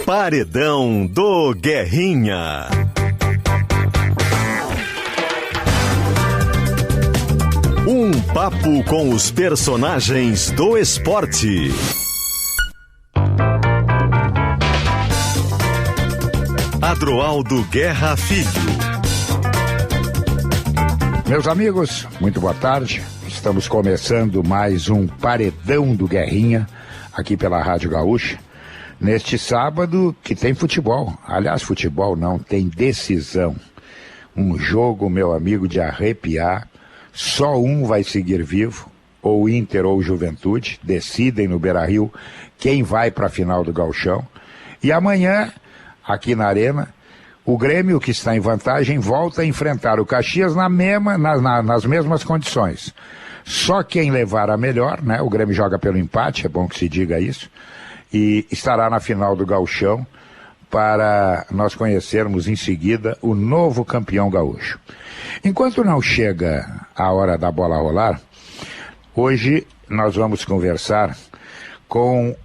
Paredão do Guerrinha. Um papo com os personagens do esporte. Adroaldo Guerra Filho. Meus amigos, muito boa tarde. Estamos começando mais um Paredão do Guerrinha, aqui pela Rádio Gaúcha. Neste sábado que tem futebol. Aliás, futebol não, tem decisão. Um jogo, meu amigo, de arrepiar. Só um vai seguir vivo, ou Inter ou Juventude. Decidem no Beira-Rio quem vai para a final do Gauchão. E amanhã, aqui na Arena, o Grêmio, que está em vantagem, volta a enfrentar o Caxias nas mesmas condições. Só quem levar a melhor, né? O Grêmio joga pelo empate, é bom que se diga isso, e estará na final do Gauchão para nós conhecermos em seguida o novo campeão gaúcho. Enquanto não chega a hora da bola rolar, hoje nós vamos conversar com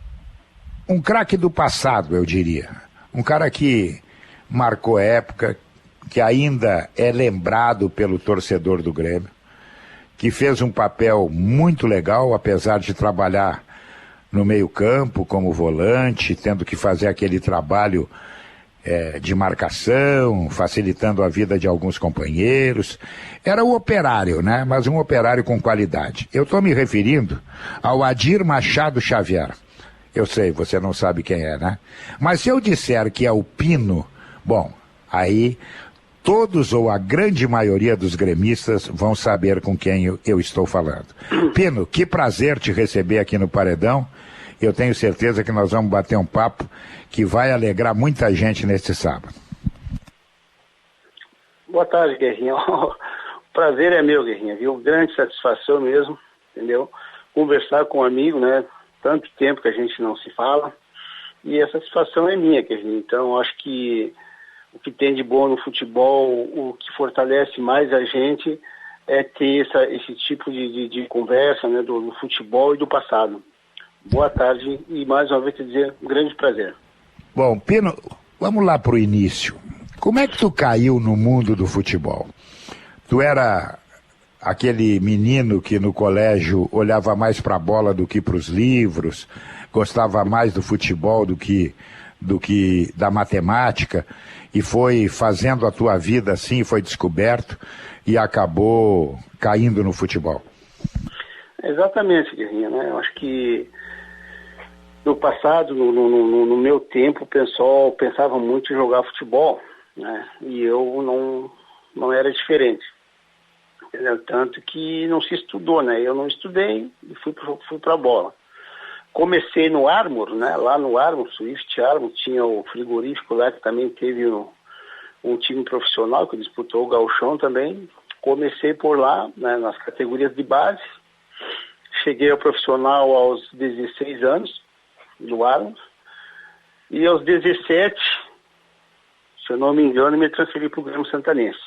um craque do passado, eu diria. Um cara que marcou época, que ainda é lembrado pelo torcedor do Grêmio, que fez um papel muito legal, apesar de trabalhar no meio-campo como volante, tendo que fazer aquele trabalho de marcação, facilitando a vida de alguns companheiros. Era o operário, né? Mas um operário com qualidade. Eu estou me referindo ao Adir Machado Xavier. Eu sei, você não sabe quem é, né? Mas se eu disser que é o Pino, bom, aí todos ou a grande maioria dos gremistas vão saber com quem eu estou falando. Pino, que prazer te receber aqui no Paredão. Eu tenho certeza que nós vamos bater um papo que vai alegrar muita gente neste sábado. Boa tarde, Guerrinha. O prazer é meu, Guerrinha, viu? Grande satisfação mesmo, entendeu? Conversar com um amigo, né? Tanto tempo que a gente não se fala. E a satisfação é minha, Guerrinha. Então, acho que o que tem de bom no futebol, o que fortalece mais a gente é ter esse tipo de conversa, né, do futebol e do passado. Boa tarde e mais uma vez te dizer um grande prazer. Bom, Pino, vamos lá para o início. Como é que tu caiu no mundo do futebol? Tu era aquele menino que no colégio olhava mais para a bola do que para os livros, gostava mais do futebol do que da matemática, e foi fazendo a tua vida assim, foi descoberto e acabou caindo no futebol. Exatamente, Guerrinha, né? Eu acho que no passado, no meu tempo, o pessoal pensava muito em jogar futebol, né? E eu não era diferente. Entendeu? Tanto que não se estudou, né? Eu não estudei e fui para a bola. Comecei no Armor, né? Lá no Armor, Swift Armor, tinha o frigorífico lá que também teve um time profissional que disputou o Gauchão também. Comecei por lá, né? Nas categorias de base. Cheguei ao profissional aos 16 anos, no Armor. E aos 17, se eu não me engano, me transferi para o Grêmio Santanense.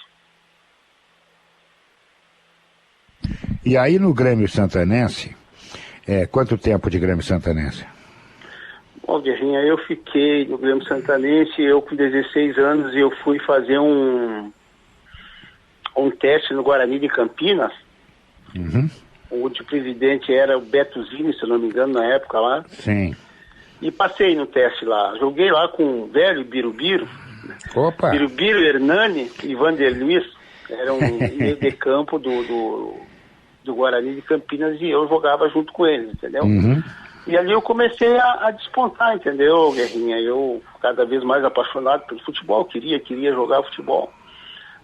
E aí no Grêmio Santanense, quanto tempo de Grêmio Santanense? Bom, Guerrinha, eu fiquei no Grêmio Santanense, eu com 16 anos, eu fui fazer um teste no Guarani de Campinas. Uhum. O presidente era o Beto Zini, se eu não me engano, na época lá. Sim. E passei no teste lá. Joguei lá com o velho Birubiru. Opa! Birubiru, Hernani e Vander Luiz. Era um meio de campo do Guarani de Campinas e eu jogava junto com eles, entendeu? Uhum. E ali eu comecei a despontar, entendeu, Guerrinha? Eu cada vez mais apaixonado pelo futebol, queria jogar futebol,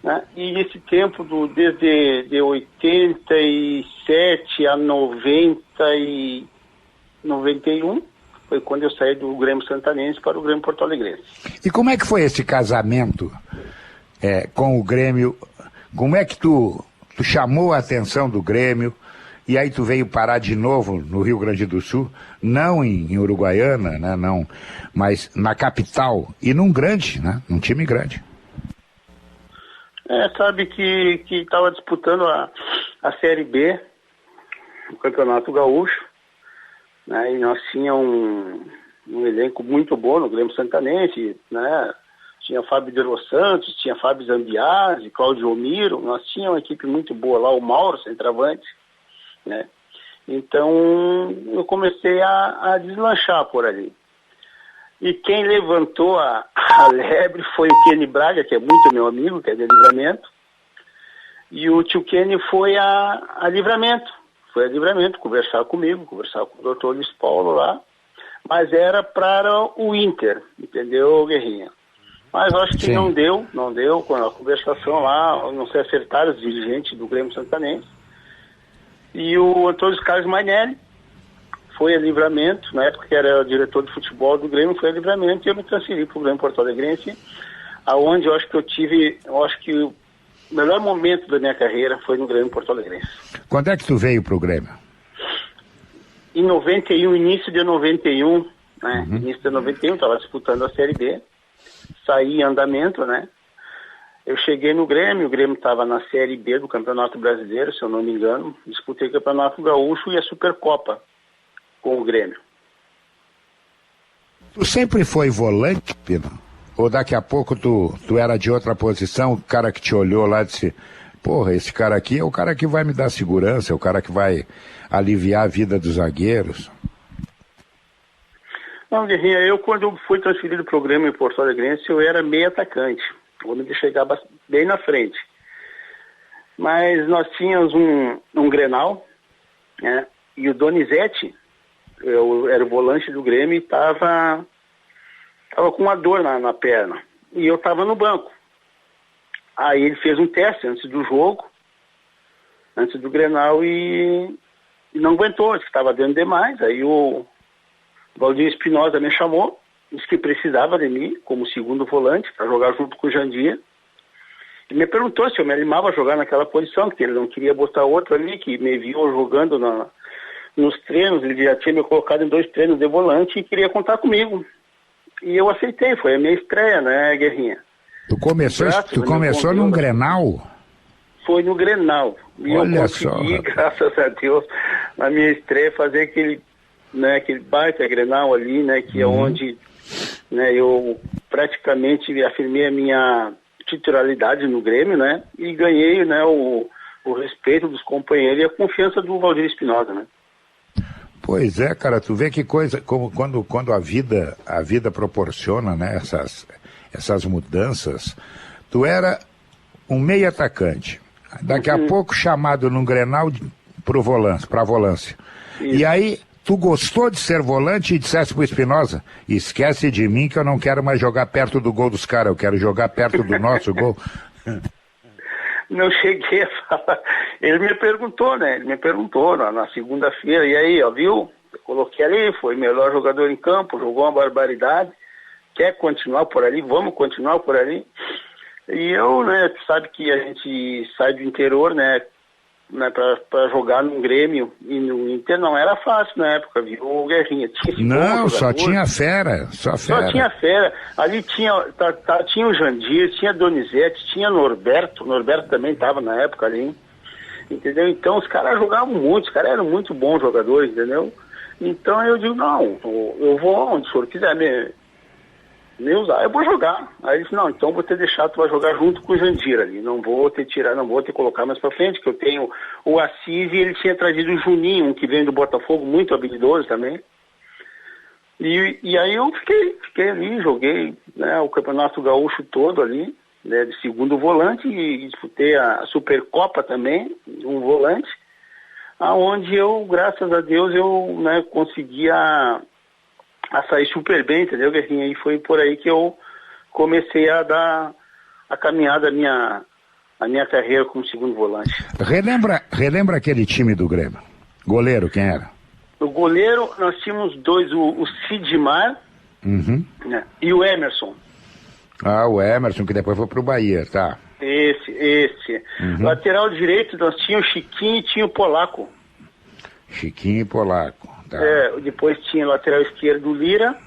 né? E esse tempo, desde de 87 a 91, foi quando eu saí do Grêmio Santanense para o Grêmio Porto Alegrense. E como é que foi esse casamento com o Grêmio? Como é que tu chamou a atenção do Grêmio e aí tu veio parar de novo no Rio Grande do Sul, não em Uruguaiana, né, não, mas na capital e num time grande? Sabe que estava disputando a Série B, o Campeonato Gaúcho, né, e nós tínhamos um elenco muito bom no Grêmio Santanense, né? Tinha Fábio de Los Santos, tinha Fábio Zambiasi, Cláudio Omiro, nós tínhamos uma equipe muito boa lá, o Mauro, centroavante, né? Então, eu comecei a deslanchar por ali. E quem levantou a lebre foi o Kenny Braga, que é muito meu amigo, que é de Livramento. E o tio Kenny foi a Livramento. Foi a Livramento conversar comigo, conversar com o doutor Luiz Paulo lá. Mas era para o Inter, entendeu, Guerrinha? Mas eu acho que não deu com a conversação lá, não se acertaram os dirigentes do Grêmio Santanense. E o Antônio Carlos Mainelli foi a Livramento, na época que era diretor de futebol do Grêmio, foi a Livramento, e eu me transferi para o Grêmio Porto Alegrense, aonde eu acho que o melhor momento da minha carreira foi no Grêmio Porto Alegrense. Quando é que tu veio para o Grêmio? Em 91, início de 91, né? Início de 91, estava disputando a Série B, saí em andamento, né? Eu cheguei no Grêmio, o Grêmio estava na Série B do Campeonato Brasileiro, se eu não me engano, disputei o Campeonato Gaúcho e a Supercopa com o Grêmio. Tu sempre foi volante, Pino? Ou daqui a pouco tu era de outra posição, o cara que te olhou lá disse, porra, esse cara aqui é o cara que vai me dar segurança, é o cara que vai aliviar a vida dos zagueiros? Não, Guerrinha, eu quando eu fui transferido para o Grêmio em Porto Alegrense, eu era meio atacante, o homem que chegava bem na frente. Mas nós tínhamos um Grenal, né, e o Donizete, eu era o volante do Grêmio e estava com uma dor na perna. E eu estava no banco. Aí ele fez um teste antes do jogo, antes do Grenal, e não aguentou, disse que estava dando demais. Aí o Valdir Espinosa me chamou, disse que precisava de mim como segundo volante para jogar junto com o Jandir. E me perguntou se eu me animava a jogar naquela posição, porque ele não queria botar outro ali, que me viu jogando nos treinos, ele já tinha me colocado em 2 treinos de volante e queria contar comigo. E eu aceitei, foi a minha estreia, né, Guerrinha? Tu começou num Grenal? Foi no Grenal. E olha, eu consegui, só, graças a Deus, na minha estreia, fazer aquele baita Grenal ali, né, que é onde, né, eu praticamente afirmei a minha titularidade no Grêmio, né, e ganhei, né, o respeito dos companheiros e a confiança do Valdir Espinosa, né. Pois é, cara, tu vê que coisa, como quando a vida proporciona, né, essas mudanças. Tu era um meio atacante, daqui a pouco chamado num Grenal pra volância. Isso. E aí tu gostou de ser volante e dissesse pro Espinosa, esquece de mim que eu não quero mais jogar perto do gol dos caras, eu quero jogar perto do nosso gol. Não cheguei a falar. Ele me perguntou, né? Ele me perguntou na segunda-feira, e aí, ó, viu? Eu coloquei ali, foi melhor jogador em campo, jogou uma barbaridade. Quer continuar por ali? Vamos continuar por ali. E eu, né, sabe que a gente sai do interior, né para jogar num Grêmio e no Inter não era fácil na época, viu, Guerrinha? Não, só tinha fera, só tinha fera. Ali tinha o Jandir, tinha Donizete, tinha Norberto também estava na época ali, entendeu? Então os caras jogavam muito, os caras eram muito bons jogadores, entendeu? Então eu digo, não, eu vou onde o senhor quiser me usar, eu vou jogar. Aí ele disse, não, então vou te deixar, tu vai jogar junto com o Jandir ali, não vou te colocar mais pra frente, que eu tenho o Assis e ele tinha trazido o Juninho, um que vem do Botafogo, muito habilidoso também. E aí eu fiquei ali, joguei, né, o Campeonato Gaúcho todo ali, né, de segundo volante, e disputei a Supercopa também, um volante, aonde eu, graças a Deus, eu, né, conseguia a sair super bem, entendeu, Guerrinha? E foi por aí que eu comecei a caminhar a minha carreira como segundo volante. Relembra aquele time do Grêmio. Goleiro, quem era? O goleiro, nós tínhamos 2, o Sidmar, né, e o Emerson. Ah, o Emerson, que depois foi pro Bahia, tá. Esse. Lateral direito, nós tínhamos o Chiquinho e tinha o Polaco. Chiquinho e Polaco. Tá. Depois tinha o lateral esquerdo o Lira.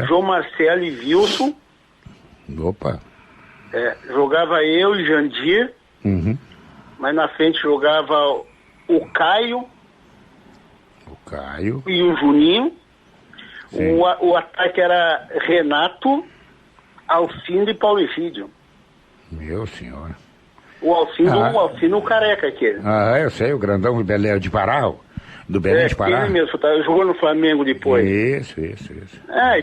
João Marcelo e Wilson. Opa. Jogava eu e Jandir. Mas na frente jogava o Caio. E o Juninho. O ataque era Renato, Alcindo e Paulo Egídio. Meu senhor. O Alcindo, o careca aquele. Eu sei, o grandão do Belém de Pará, do Belém de Pará. Ele mesmo, jogou no Flamengo depois. Isso.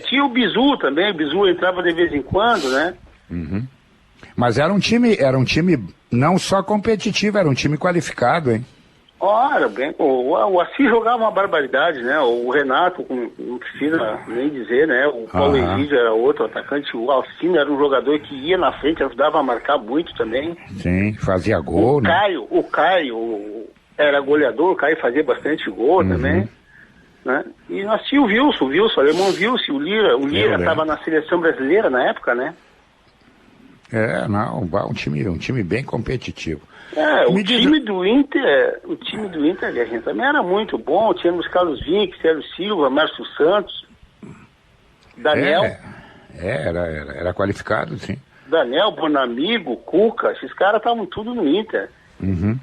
Tinha o Bizu também, o Bizu entrava de vez em quando, né? Uhum. Mas era um time não só competitivo, era um time qualificado, hein? Ora, bem, o Assis jogava uma barbaridade, né? O Renato, não preciso nem dizer, né? O Paulo Egídio era outro atacante, o Alcino era um jogador que ia na frente, ajudava a marcar muito também. Sim, fazia gol, né? O Caio era goleador, o Caio fazia bastante gol também, né? E nós tínhamos o Wilson, o alemão Wilson, o Lira estava na seleção brasileira na época, né? Um time bem competitivo. O time do Inter, Guerrinha, também era muito bom. Tínhamos Carlos Vinck, Sérgio Silva, Márcio Santos, Daniel. Era qualificado, sim. Daniel, Bonamigo, Cuca, esses caras estavam tudo no Inter. Uhum.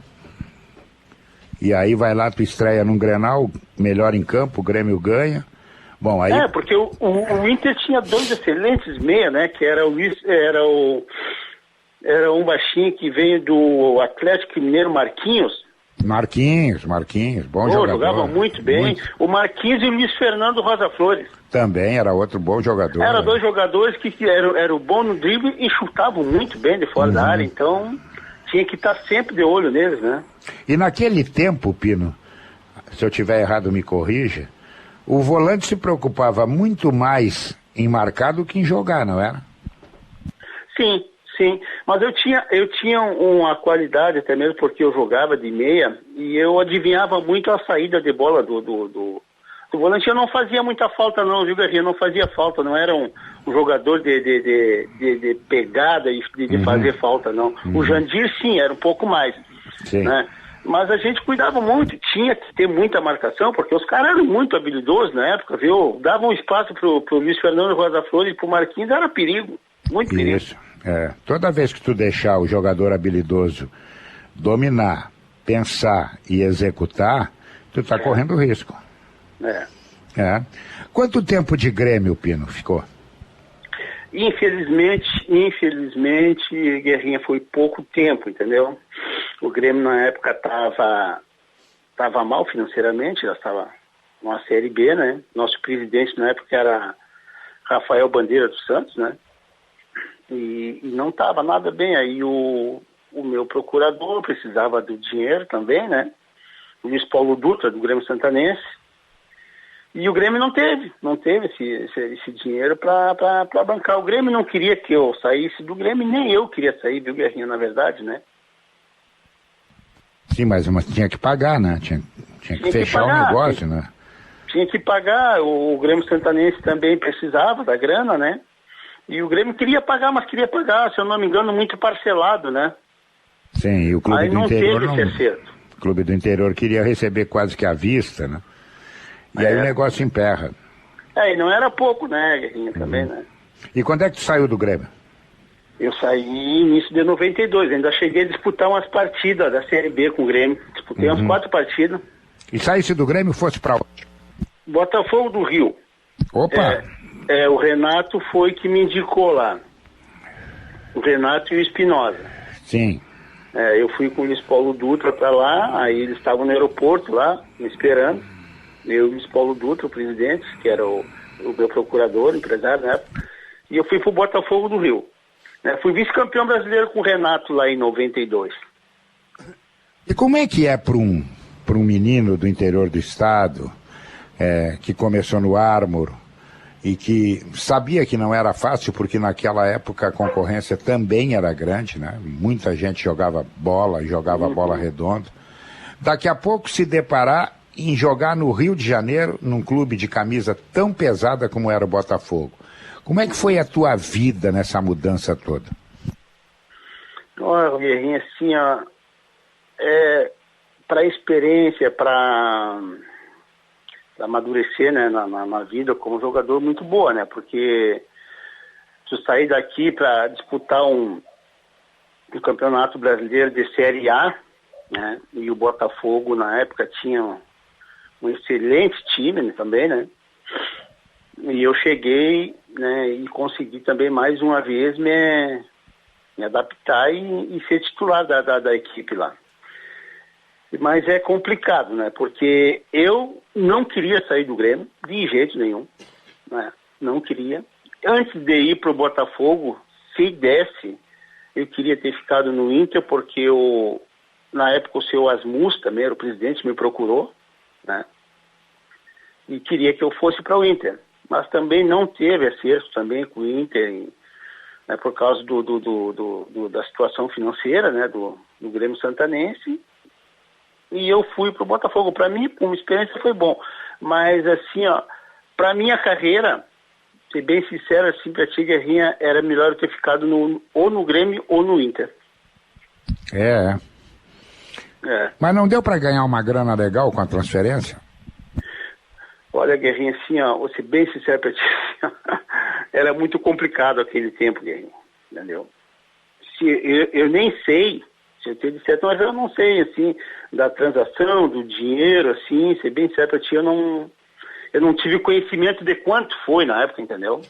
E aí vai lá, tu estreia num Grenal, melhor em campo, o Grêmio ganha. Bom, aí... porque o Inter tinha dois excelentes meia, né? Que era era um baixinho que veio do Atlético Mineiro, Marquinhos, bom jogador. Jogava muito bem. O Marquinhos e o Luiz Fernando Rosa Flores. Também era outro bom jogador. Eram dois jogadores que eram bom no drible e chutavam muito bem de fora da área, então tinha que estar sempre de olho neles, né? E naquele tempo, Pino, se eu tiver errado me corrija, o volante se preocupava muito mais em marcar do que em jogar, não era? Sim, mas eu tinha uma qualidade até mesmo porque eu jogava de meia e eu adivinhava muito a saída de bola do volante. Eu não fazia muita falta não, viu, Garrinha? Não fazia falta, não era um jogador de pegada e de fazer falta, não. O Jandir, sim, era um pouco mais, né? Mas a gente cuidava muito, tinha que ter muita marcação, porque os caras eram muito habilidosos na época, viu? Davam espaço pro Luiz Fernando Rosa Flores e pro Marquinhos, era perigo, muito perigo. Isso. Toda vez que tu deixar o jogador habilidoso dominar, pensar e executar, tu tá correndo risco. Quanto tempo de Grêmio, Pino, ficou? Infelizmente, Guerrinha, foi pouco tempo, entendeu? O Grêmio na época tava mal financeiramente, já estava numa Série B, né? Nosso presidente na época era Rafael Bandeira dos Santos, né? E não estava nada bem. Aí o meu procurador precisava do dinheiro também, né? O Luiz Paulo Dutra, do Grêmio Santanense. E o Grêmio não teve esse dinheiro para bancar. O Grêmio não queria que eu saísse do Grêmio, nem eu queria sair, viu, Guerrinha, na verdade, né? Sim, mas tinha que pagar, né? Tinha que fechar o negócio, né? Tinha que pagar. O Grêmio Santanense também precisava da grana, né? E o Grêmio queria pagar, mas queria pagar, se eu não me engano, muito parcelado, né? Sim, e o clube do interior não teve esse acerto. O clube do interior queria receber quase que à vista, né? E aí o negócio emperra. E não era pouco, né, Guerrinha, também, né? E quando é que tu saiu do Grêmio? Eu saí início de 92, ainda cheguei a disputar umas partidas da Série B com o Grêmio. Disputei umas 4 partidas. E saísse do Grêmio, fosse pra onde? Botafogo do Rio. Opa! O Renato foi que me indicou lá. O Renato e o Espinosa. Sim. Eu fui com o Luiz Paulo Dutra pra lá, aí eles estavam no aeroporto lá, me esperando. Eu e o Luiz Paulo Dutra, o presidente, que era o meu procurador, empresário, né? E eu fui pro Botafogo do Rio. Fui vice-campeão brasileiro com o Renato lá em 92. E como é que é para um menino do interior do estado, que começou no Armor e que sabia que não era fácil, porque naquela época a concorrência também era grande, né? Muita gente jogava bola redonda. Daqui a pouco se deparar em jogar no Rio de Janeiro, num clube de camisa tão pesada como era o Botafogo. Como é que foi a tua vida nessa mudança toda? Olha, Guerrinha, assim, para experiência, para amadurecer, né, na vida como jogador, muito boa, né? Porque se eu sair daqui para disputar um campeonato brasileiro de Série A, né? E o Botafogo na época tinha um excelente time, né, também, né? E eu cheguei, né, e consegui também mais uma vez me adaptar e ser titular da equipe lá. Mas é complicado, né? Porque eu não queria sair do Grêmio, de jeito nenhum, né? Não queria. Antes de ir para o Botafogo, se desse, eu queria ter ficado no Inter, porque na época o seu Asmus, também era o presidente, me procurou, né? E queria que eu fosse para o Inter. Mas também não teve acerto também com o Inter, né, por causa da situação financeira, né, do Grêmio Santanense. E eu fui para o Botafogo. Para mim, uma experiência foi bom. Mas, assim, ó, para minha carreira, ser bem sincero, assim, para ti, Guerrinha, era melhor eu ter ficado ou no Grêmio ou no Inter. É. Mas não deu para ganhar uma grana legal com a transferência? Olha, Guerrinha, assim, ó, vou ser bem sincero para ti, assim, ó, era muito complicado aquele tempo, Guerrinha, entendeu? Eu nem sei, se eu tenho de certo, mas eu não sei, assim, da transação, do dinheiro, assim, ser bem sincero para ti, eu não tive conhecimento de quanto foi na época, entendeu?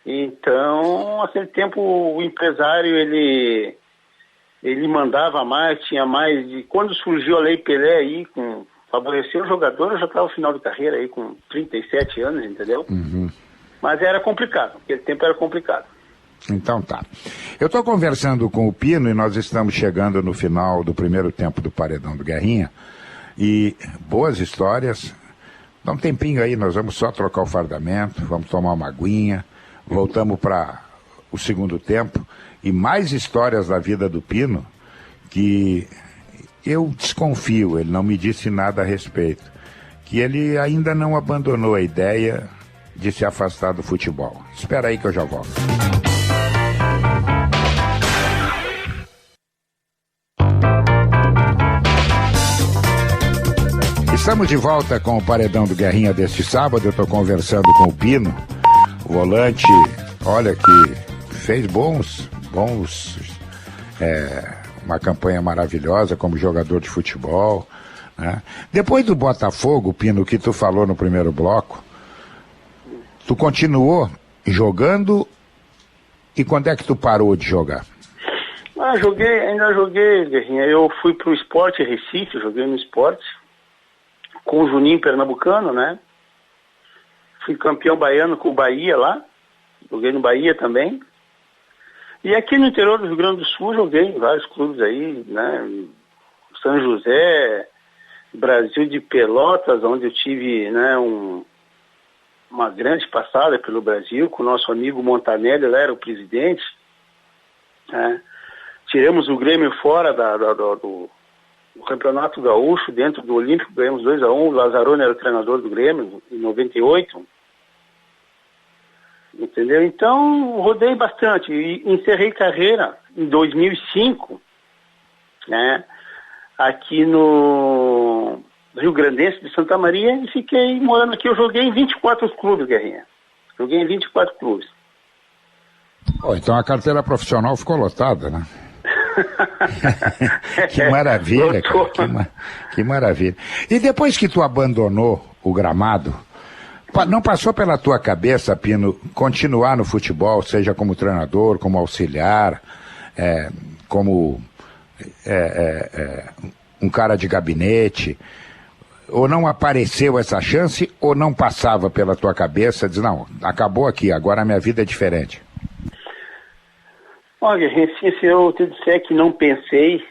Então, naquele tempo, o empresário, ele mandava mais, tinha mais, e quando surgiu a Lei Pelé aí, favoreceu o jogador, eu já estava no final de carreira aí, com 37 anos, entendeu? Uhum. Mas era complicado, aquele tempo era complicado. Então tá. Eu estou conversando com o Pino e nós estamos chegando no final do primeiro tempo do Paredão do Guerrinha. E boas histórias. Dá um tempinho aí, nós vamos só trocar o fardamento, vamos tomar uma aguinha, voltamos para o segundo tempo. E mais histórias da vida do Pino que eu desconfio, ele não me disse nada a respeito, que ele ainda não abandonou a ideia de se afastar do futebol. Espera aí que eu já volto. Estamos de volta com o Paredão do Guerrinha deste sábado. Eu estou conversando com o Pino, o volante, olha, que fez uma campanha maravilhosa como jogador de futebol, né? Depois do Botafogo, Pino, que tu falou no primeiro bloco, tu continuou jogando e quando é que tu parou de jogar? Ainda joguei, Guerrinha. Eu fui pro Sport Recife, joguei no Sport, com o Juninho Pernambucano, né? Fui campeão baiano com o Bahia lá, joguei no Bahia também. E aqui no interior do Rio Grande do Sul joguei em vários clubes aí, né? São José, Brasil de Pelotas, onde eu tive, né, uma grande passada pelo Brasil, com o nosso amigo Montanelli, ele era o presidente, né? Tiramos o Grêmio fora do Campeonato Gaúcho, dentro do Olímpico, ganhamos 2-1, o Lazzaroni era o treinador do Grêmio, em 98, entendeu? Então, rodei bastante, e encerrei carreira em 2005, né, aqui no Rio Grandense de Santa Maria, e fiquei morando aqui. Eu joguei em 24 clubes, Guerrinha. Joguei em 24 clubes. Oh, então a carteira profissional ficou lotada, né? Que maravilha, cara. Que maravilha. E depois que tu abandonou o gramado, não passou pela tua cabeça, Pino, continuar no futebol, seja como treinador, como auxiliar, como um cara de gabinete? Ou não apareceu essa chance, ou não passava pela tua cabeça, diz, não, acabou aqui, agora a minha vida é diferente? Olha, se eu te disser que não pensei,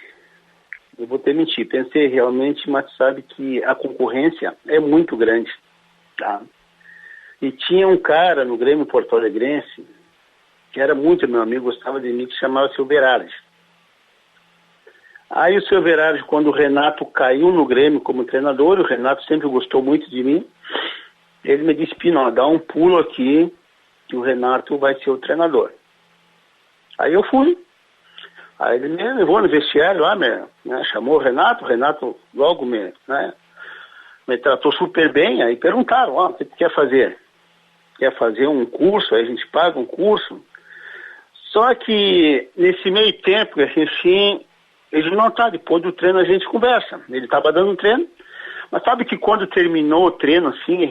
eu vou te mentir. Pensei realmente, mas sabe que a concorrência é muito grande, tá? E tinha um cara no Grêmio Porto Alegrense, que era muito meu amigo, gostava de mim, que chamava Seu Berardi. Aí o Seu Berardi, quando o Renato caiu no Grêmio como treinador, o Renato sempre gostou muito de mim, ele me disse, Pino, dá um pulo aqui, que o Renato vai ser o treinador. Aí eu fui. Aí ele me levou no vestiário lá, chamou o Renato logo me tratou super bem. Aí perguntaram, o que tu quer fazer? Quer fazer um curso? Aí a gente paga um curso. Só que nesse meio tempo, assim, ele não tá, depois do treino a gente conversa. Ele estava dando um treino, mas sabe que quando terminou o treino, assim,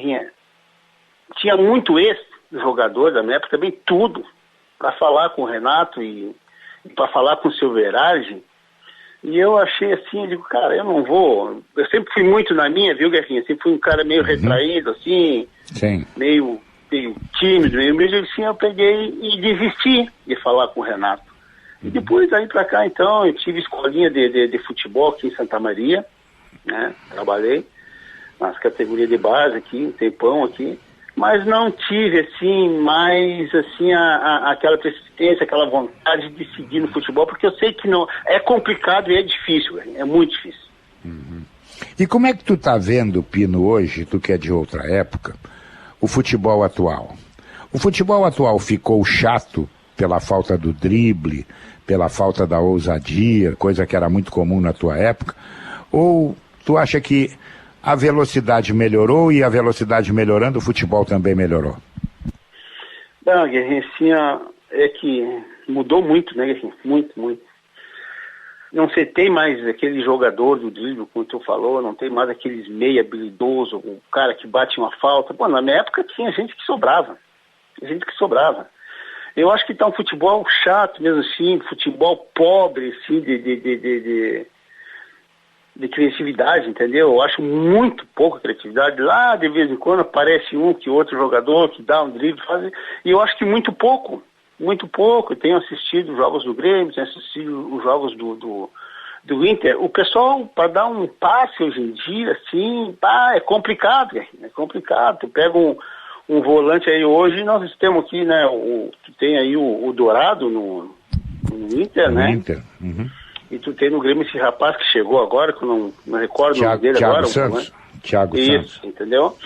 tinha muito ex-jogador da minha época também, tudo, para falar com o Renato e para falar com o Silverardi. E eu achei assim, eu digo, cara, eu não vou... Eu sempre fui muito na minha, viu, Guerrinha? Sempre fui um cara meio retraído, assim, meio tímido, meio assim, eu peguei e desisti de falar com o Renato. E depois, daí pra cá, então, eu tive escolinha de futebol aqui em Santa Maria, né? Trabalhei nas categorias de base aqui, um tempão aqui, mas não tive, assim, mais, assim, aquela persistência, aquela vontade de seguir no futebol, porque eu sei que não, é complicado e é difícil, é muito difícil. E como é que tu tá vendo, Pino, hoje, tu que é de outra época, o futebol atual? O futebol atual ficou chato pela falta do drible, pela falta da ousadia, coisa que era muito comum na tua época, ou tu acha que a velocidade melhorou e a velocidade melhorando, o futebol também melhorou? Não, Guerrinha, assim, é que mudou muito, né, Guerrinha? Muito. Não se tem mais aquele jogador do drible, como tu falou, não tem mais aqueles meia habilidoso, o cara que bate uma falta. Pô, na minha época tinha gente que sobrava. Eu acho que tá um futebol chato mesmo assim, futebol pobre, assim, de criatividade, entendeu? Eu acho muito pouca criatividade. Lá, de vez em quando, aparece um que outro jogador que dá um drible, faz... E eu acho que muito pouco. Eu tenho assistido os jogos do Grêmio, tenho assistido os jogos do Inter. O pessoal, para dar um passe hoje em dia, assim, é complicado, é complicado. Tu pega um volante aí hoje, nós temos aqui, né, tu tem aí o Dourado no Inter, né? Inter. Uhum. E tu tem no Grêmio esse rapaz que chegou agora, que eu não recordo o nome dele agora. Thiago Santos. Entendeu?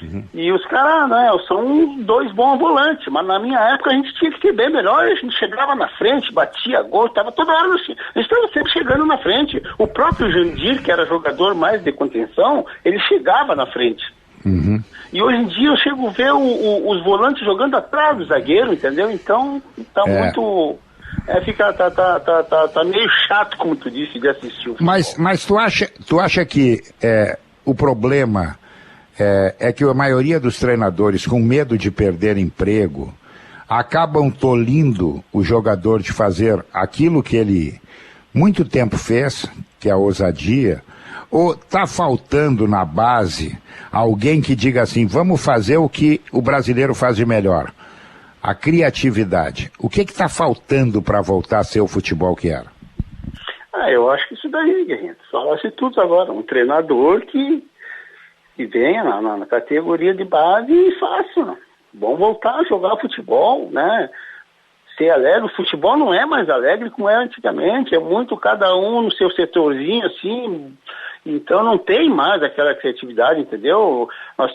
Uhum. E os caras, né, são dois bons volantes, mas na minha época a gente tinha que ser bem melhor, a gente chegava na frente, batia gol, estava toda hora assim, a gente estava sempre chegando na frente. O próprio Jandir, que era jogador mais de contenção, ele chegava na frente. Uhum. E hoje em dia eu chego a ver os volantes jogando atrás do zagueiro, entendeu? Então tá muito... tá meio chato, como tu disse, de assistir o futebol. Mas tu acha que o problema é que a maioria dos treinadores, com medo de perder emprego, acabam tolindo o jogador de fazer aquilo que ele muito tempo fez, que é a ousadia, ou tá faltando na base alguém que diga assim, vamos fazer o que o brasileiro faz de melhor? A criatividade. O que está faltando para voltar a ser o futebol que era? Eu acho que isso daí, Guerrinha. Falasse tudo agora. Um treinador que venha na categoria de base e faça. Vamos voltar a jogar futebol, né? Ser alegre. O futebol não é mais alegre como era antigamente. É muito cada um no seu setorzinho, assim. Então não tem mais aquela criatividade, entendeu? Nós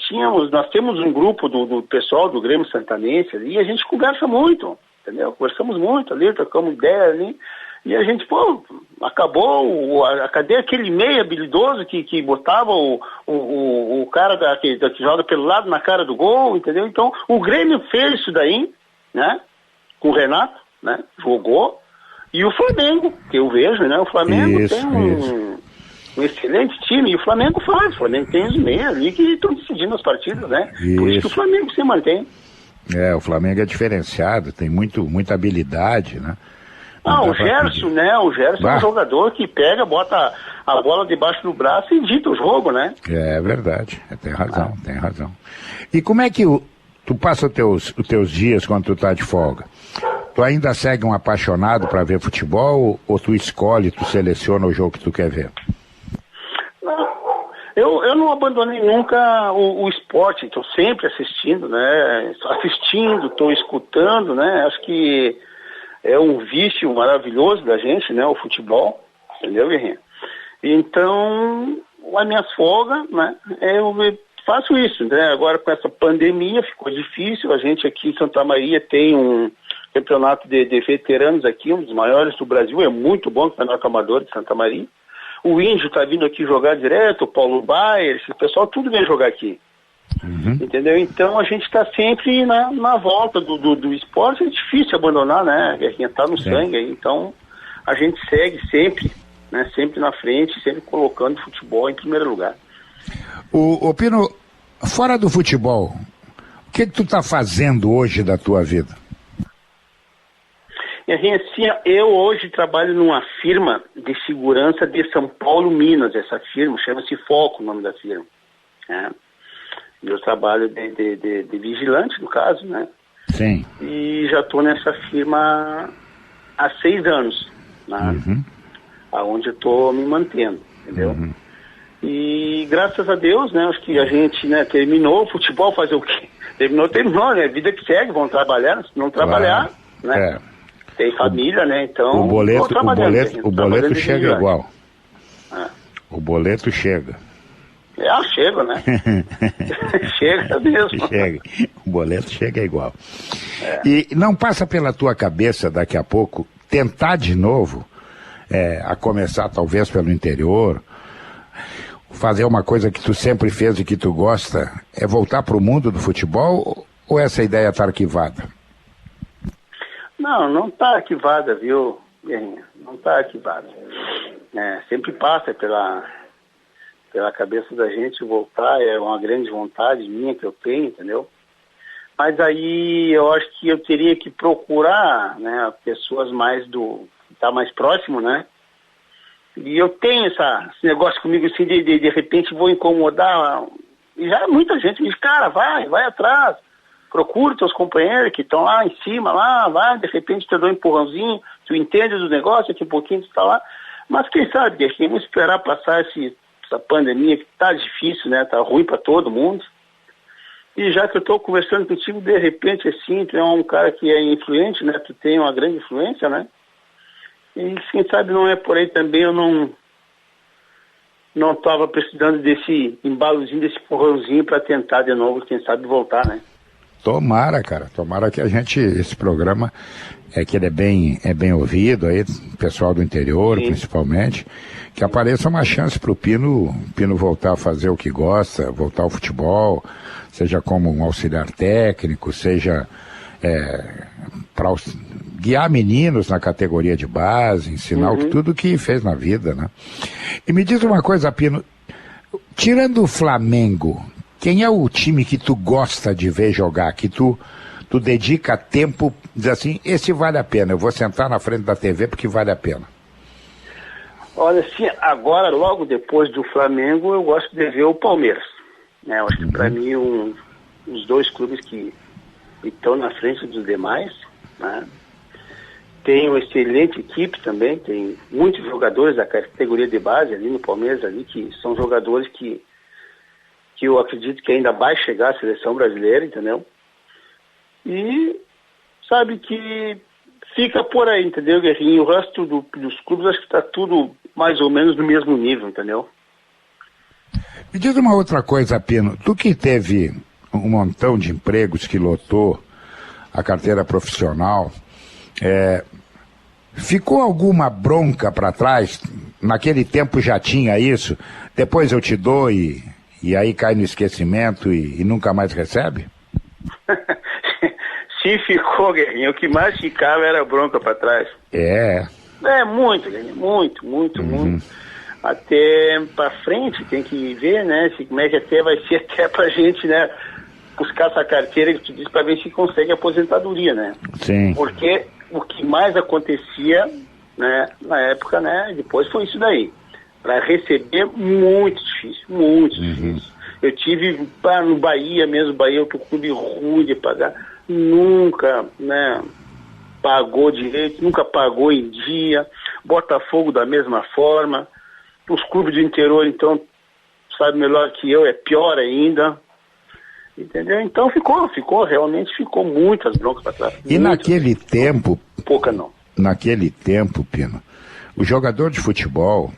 temos um grupo do pessoal do Grêmio Santanense ali, e a gente conversa muito, entendeu? Conversamos muito ali, trocamos ideia ali, e a gente, cadê aquele meio habilidoso que botava o cara que joga pelo lado na cara do gol, entendeu? Então o Grêmio fez isso daí, né? Com o Renato, né? Jogou, e o Flamengo, que eu vejo, né? O Flamengo tem um excelente time, e o Flamengo faz. O Flamengo tem os meios ali que estão decidindo as partidas, né? Por isso que o Flamengo se mantém. O Flamengo é diferenciado, tem muita habilidade, né? O Gerson, né? O Gerson é um jogador que pega, bota a bola debaixo do braço e dita o jogo, né? É verdade, tem razão. E como é que tu passa os teus dias quando tu tá de folga? Tu ainda segue um apaixonado para ver futebol, ou tu escolhe, tu seleciona o jogo que tu quer ver? Eu não abandonei nunca o esporte, estou sempre assistindo, né? Estou escutando, né? Acho que é um vício maravilhoso da gente, né? O futebol, entendeu, Guerrinha? Então, as minhas folgas, né? Eu faço isso, né? Agora com essa pandemia ficou difícil, a gente aqui em Santa Maria tem um campeonato de veteranos aqui, um dos maiores do Brasil, é muito bom o campeonato amador de Santa Maria. O Índio está vindo aqui jogar direto, o Paulo Baier, esse pessoal tudo vem jogar aqui. Uhum. Entendeu? Então a gente está sempre na volta do esporte, é difícil abandonar, né? Guerrinha, tá no sangue aí, então a gente segue sempre, né? Sempre na frente, sempre colocando o futebol em primeiro lugar. O Pino, fora do futebol, o que tu tá fazendo hoje da tua vida? Assim, eu hoje trabalho numa firma de segurança de São Paulo, Minas. Essa firma chama-se Foco, o nome da firma. Né? Eu trabalho de vigilante, no caso, né? Sim. E já estou nessa firma há 6 anos, né? Aonde eu estou me mantendo, entendeu? E graças a Deus, né? Acho que a gente, né, terminou o futebol, fazer o quê? Terminou, né? Vida que segue, vão trabalhar, se não trabalhar, né? Tem família, né? Então, o boleto chega igual. O boleto chega. Chega, né? Chega mesmo. Chega. O boleto chega igual. E não passa pela tua cabeça daqui a pouco tentar de novo, a começar talvez pelo interior, fazer uma coisa que tu sempre fez e que tu gosta, voltar para o mundo do futebol, ou essa ideia está arquivada? Não está arquivada, viu, Guerrinha? Não está arquivada. Sempre passa pela cabeça da gente voltar, é uma grande vontade minha que eu tenho, entendeu? Mas aí eu acho que eu teria que procurar, né, pessoas tá mais próximo, né? E eu tenho esse negócio comigo assim, de repente vou incomodar, e já muita gente me diz, cara, vai atrás, procura teus companheiros que estão lá em cima, vai, de repente te dá um empurrãozinho, tu entende do negócio, daqui a pouquinho tu tá lá. Mas quem sabe, Guerrinha, vamos esperar passar essa pandemia que tá difícil, né, tá ruim para todo mundo. E já que eu tô conversando contigo, de repente, assim, tu é um cara que é influente, né, tu tem uma grande influência, né, e quem sabe não é por aí também, eu não tava precisando desse embalozinho, desse empurrãozinho para tentar de novo, quem sabe voltar, né. Tomara, cara, tomara que esse programa, que ele é bem ouvido aí, pessoal do interior, sim, principalmente, que apareça uma chance pro Pino voltar a fazer o que gosta, voltar ao futebol, seja como um auxiliar técnico, seja para guiar meninos na categoria de base, ensinar tudo que fez na vida, né? E me diz uma coisa, Pino, tirando o Flamengo, quem é o time que tu gosta de ver jogar, que tu dedica tempo, diz assim, esse vale a pena, eu vou sentar na frente da TV porque vale a pena? Olha, assim, agora, logo depois do Flamengo, eu gosto de ver o Palmeiras, né? Eu acho que para mim os dois clubes que estão na frente dos demais, né? Tem uma excelente equipe também, tem muitos jogadores da categoria de base ali no Palmeiras, ali, que são jogadores que eu acredito que ainda vai chegar à seleção brasileira, entendeu? E sabe que fica por aí, entendeu, Guerrinho? O resto dos clubes acho que está tudo mais ou menos no mesmo nível, entendeu? Me diz uma outra coisa, Pino. Tu que teve um montão de empregos, que lotou a carteira profissional, ficou alguma bronca para trás? Naquele tempo já tinha isso, depois eu te dou e aí cai no esquecimento e nunca mais recebe? Se ficou, Guerrinho, o que mais ficava era bronca para trás. Muito, Guerrinho, muito. Até para frente tem que ver, né, como é que até vai ser até pra gente, né, buscar essa carteira que tu disse para ver se consegue aposentadoria, né? Sim. Porque o que mais acontecia, né, na época, né, depois foi isso daí. Para receber, muito difícil. Eu tive no Bahia mesmo, Bahia, outro clube ruim de pagar, nunca, né, pagou direito, nunca pagou em dia. Botafogo da mesma forma. Os clubes do interior, então, sabe melhor que eu, é pior ainda. Entendeu? Então realmente ficou muitas broncas para trás. E naquele tempo... Pouca não. Naquele tempo, Pino, o jogador de futebol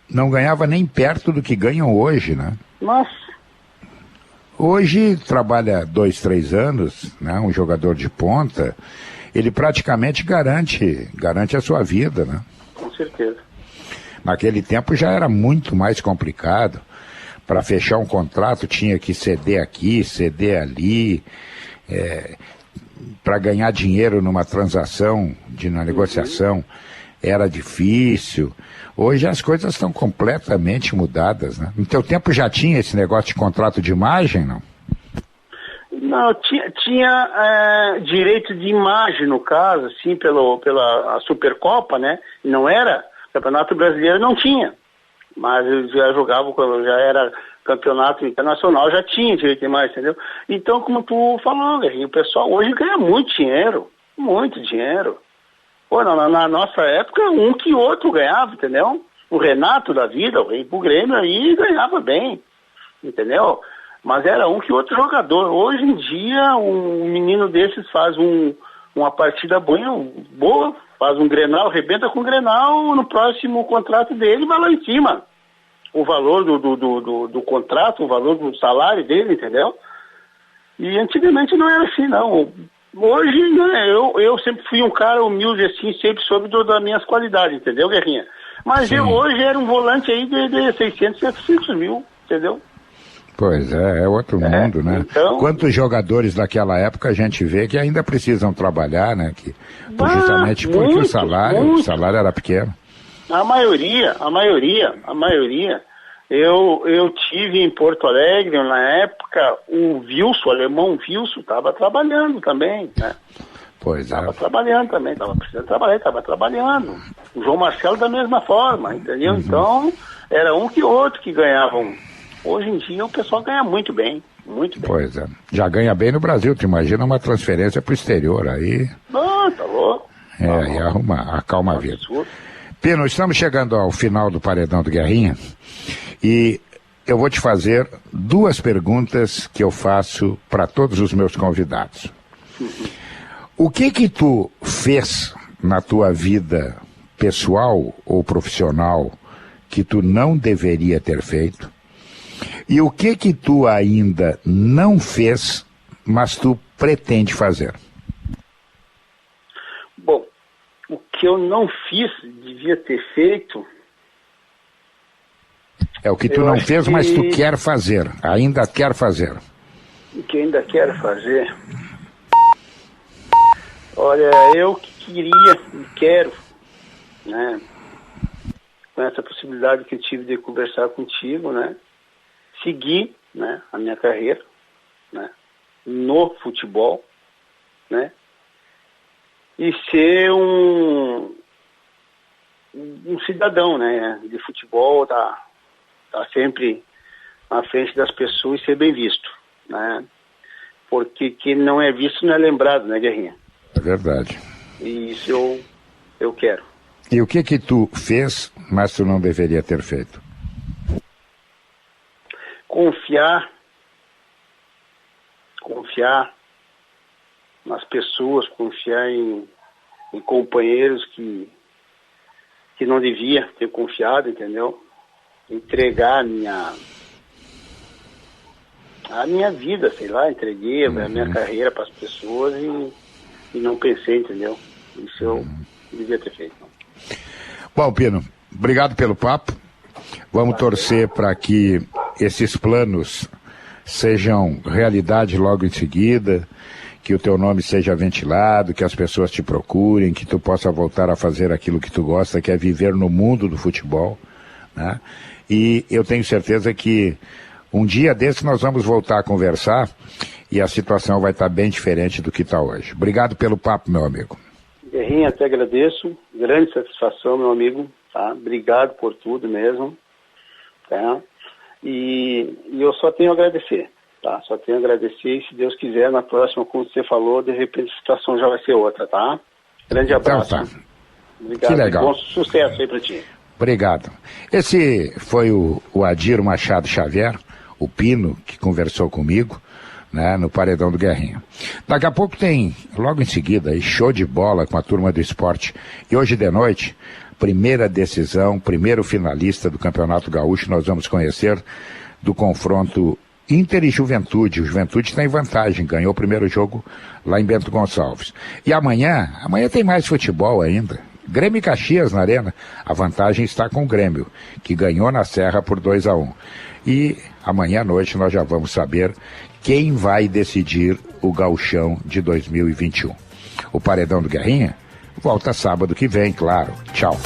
não ganhava nem perto do que ganham hoje, né? Nossa. Hoje trabalha 2, 3 anos, né? Um jogador de ponta, ele praticamente garante a sua vida, né? Com certeza. Naquele tempo já era muito mais complicado. Para fechar um contrato tinha que ceder aqui, ceder ali, para ganhar dinheiro numa transação, na negociação, era difícil. Hoje as coisas estão completamente mudadas, né? No teu tempo já tinha esse negócio de contrato de imagem, não? Não, tinha direito de imagem, no caso, assim, pela Supercopa, né? Não era, Campeonato Brasileiro não tinha. Mas eu já jogava, quando já era campeonato internacional, já tinha direito de imagem, entendeu? Então, como tu falou, o pessoal hoje ganha muito dinheiro. Pô, na nossa época, um que outro ganhava, entendeu? O Renato da vida, veio pro Grêmio aí ganhava bem, entendeu? Mas era um que outro jogador. Hoje em dia, um menino desses faz uma partida boa, faz um Grenal, arrebenta com o Grenal, no próximo contrato dele vai lá em cima. O valor do contrato, o valor do salário dele, entendeu? E antigamente não era assim, não. Hoje, né, eu sempre fui um cara humilde, assim, sempre soube das minhas qualidades, entendeu, Guerrinha? Mas eu hoje era um volante aí de 600, 700 mil, entendeu? Pois é outro mundo, né? Então, quantos jogadores daquela época a gente vê que ainda precisam trabalhar, né? Justamente porque o salário era pequeno. A maioria. Eu tive em Porto Alegre, na época, o alemão Wilson, estava trabalhando também, né? Pois é. Estava trabalhando também, estava precisando trabalhar, estava trabalhando. O João Marcelo da mesma forma, entendeu? Então, era um que outro que ganhavam. Hoje em dia o pessoal ganha muito bem. Pois é. Já ganha bem no Brasil, tu imagina uma transferência pro exterior aí. Não, tá louco. E acalma a vida. Pino, estamos chegando ao final do Paredão do Guerrinha e eu vou te fazer 2 perguntas que eu faço para todos os meus convidados. O que tu fez na tua vida pessoal ou profissional que tu não deveria ter feito? E o que tu ainda não fez, mas tu pretende fazer? Bom, o que eu não fiz, devia ter feito... É o que tu não fez, mas tu quer fazer, ainda quer fazer. O que ainda quero fazer... Olha, eu queria e quero, né, com essa possibilidade que eu tive de conversar contigo, né, seguir, né, a minha carreira, né, no futebol, né, e ser um cidadão, né, de futebol, tá sempre à frente das pessoas e ser bem visto, né, porque quem não é visto não é lembrado, né, Guerrinha? É verdade. E isso eu quero. E o que tu fez, mas tu não deveria ter feito? Confiar nas pessoas, confiar em companheiros que não devia ter confiado, entendeu? Entregar a minha vida, sei lá, entreguei a minha carreira para as pessoas e não pensei, entendeu? Isso eu devia ter feito. Bom, Pino, obrigado pelo papo. Vamos torcer para que esses planos sejam realidade logo em seguida, que o teu nome seja ventilado, que as pessoas te procurem, que tu possa voltar a fazer aquilo que tu gosta, que é viver no mundo do futebol, né? E eu tenho certeza que um dia desse nós vamos voltar a conversar e a situação vai estar bem diferente do que está hoje. Obrigado pelo papo, meu amigo. Guerrinha, até agradeço. Grande satisfação, meu amigo. Tá? Obrigado por tudo mesmo. Tá? E eu só tenho a agradecer. Tá? Só tenho a agradecer e, se Deus quiser, na próxima, como você falou, de repente a situação já vai ser outra, tá? Grande abraço. Então tá. Obrigado. Que legal. Bom sucesso aí pra ti. Obrigado. Esse foi o Adir Machado Xavier, o Pino, que conversou comigo, né, no Paredão do Guerrinha. Daqui a pouco tem, logo em seguida, aí, show de bola com a turma do esporte. E hoje de noite, primeira decisão, primeiro finalista do Campeonato Gaúcho, nós vamos conhecer do confronto Inter e Juventude. O Juventude está em vantagem, ganhou o primeiro jogo lá em Bento Gonçalves. E amanhã tem mais futebol ainda. Grêmio e Caxias na Arena. A vantagem está com o Grêmio, que ganhou na Serra por 2-1. E amanhã à noite nós já vamos saber quem vai decidir o Gauchão de 2021. O Paredão do Guerrinha volta sábado que vem, claro. Tchau.